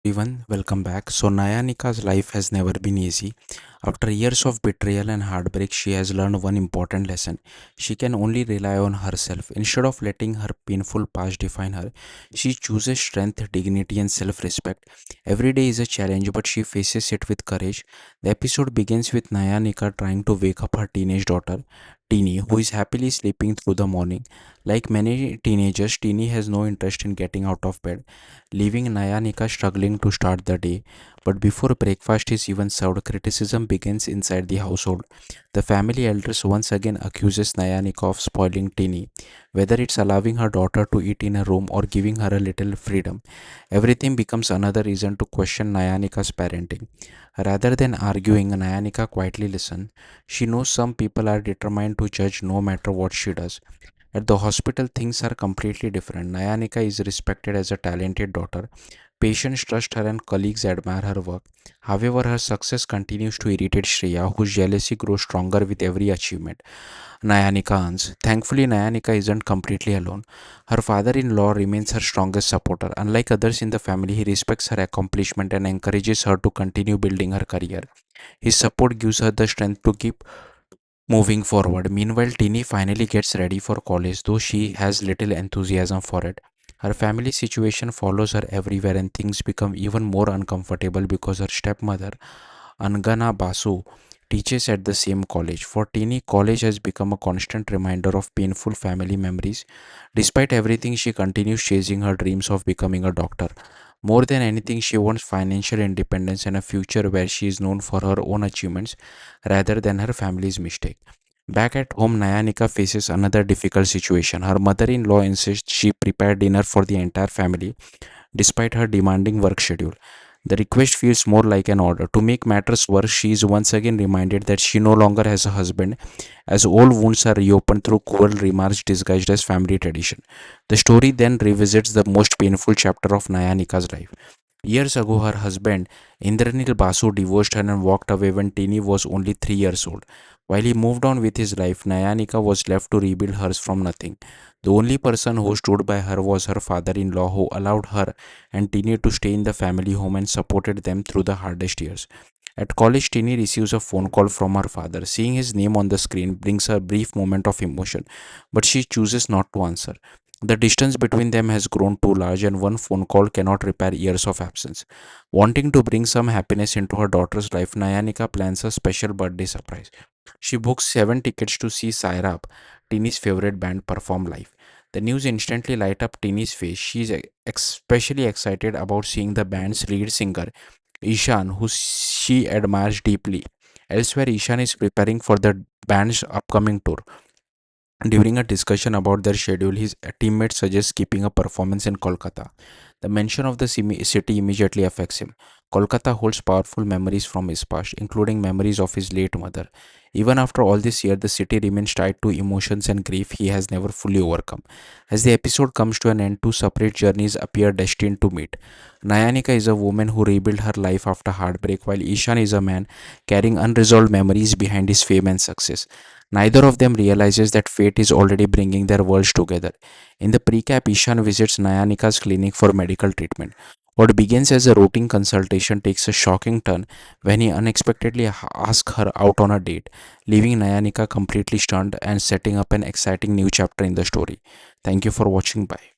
Everyone, welcome back. So, Nayanika's life has never been easy. After years of betrayal and heartbreak, she has learned one important lesson. She can only rely on herself. Instead of letting her painful past define her, she chooses strength, dignity, and self respect. Every day is a challenge, but she faces it with courage. The episode begins with Nayanika trying to wake up her teenage daughter, Teeny, who is happily sleeping through the morning. Like many teenagers, Teeny has no interest in getting out of bed, leaving Nayanika struggling to start the day. But before breakfast is even served, criticism begins inside the household. The family elders once again accuses Nayanika of spoiling Tini, whether it's allowing her daughter to eat in a room or giving her a little freedom. Everything becomes another reason to question Nayanika's parenting. Rather than arguing, Nayanika quietly listens. She knows some people are determined to judge no matter what she does. At the hospital, things are completely different. Nayanika is respected as a talented daughter. Patients trust her and colleagues admire her work. However, her success continues to irritate Shreya, whose jealousy grows stronger with every achievement Nayanika earns. Thankfully, Nayanika isn't completely alone. Her father in law remains her strongest supporter. Unlike others in the family, he respects her accomplishment and encourages her to continue building her career. His support gives her the strength to keep moving forward. Meanwhile, Tini finally gets ready for college, though she has little enthusiasm for it. Her family situation follows her everywhere, and things become even more uncomfortable because her stepmother, Angana Basu, teaches at the same college. For Tini, college has become a constant reminder of painful family memories. Despite everything, she continues chasing her dreams of becoming a doctor. More than anything, she wants financial independence and a future where she is known for her own achievements rather than her family's mistake. Back at home, Nayanika faces another difficult situation. Her mother in law insists she prepare dinner for the entire family despite her demanding work schedule. The request feels more like an order. To make matters worse, she is once again reminded that she no longer has a husband, as old wounds are reopened through cruel remarks disguised as family tradition. The story then revisits the most painful chapter of Nayanika's life. Years ago, her husband, Indranil Basu, divorced her and walked away when Tini was only 3 years old. While he moved on with his life, Nayanika was left to rebuild hers from nothing. The only person who stood by her was her father in law, who allowed her and Tini to stay in the family home and supported them through the hardest years. At college, Tini receives a phone call from her father. Seeing his name on the screen brings her a brief moment of emotion, but she chooses not to answer. The distance between them has grown too large, and one phone call cannot repair years of absence. Wanting to bring some happiness into her daughter's life, Nayanika plans a special birthday surprise. She books 7 tickets to see Sairaab, Tini's favorite band, perform live. The news instantly light up Tini's face. She is especially excited about seeing the band's lead singer, Ishan, who she admires deeply. Elsewhere, Ishan is preparing for the band's upcoming tour. During a discussion about their schedule, his teammate suggests keeping a performance in Kolkata. The mention of the city immediately affects him. Kolkata holds powerful memories from his past, including memories of his late mother. Even after all this year, the city remains tied to emotions and grief he has never fully overcome. As the episode comes to an end, two separate journeys appear destined to meet. Nayanika is a woman who rebuilt her life after heartbreak, while Ishan is a man carrying unresolved memories behind his fame and success. Neither of them realizes that fate is already bringing their worlds together. In the precap, Ishan visits Nayanika's clinic for medical treatment. What begins as a routine consultation takes a shocking turn when he unexpectedly asks her out on a date, leaving Nayanika completely stunned and setting up an exciting new chapter in the story. Thank you for watching. Bye.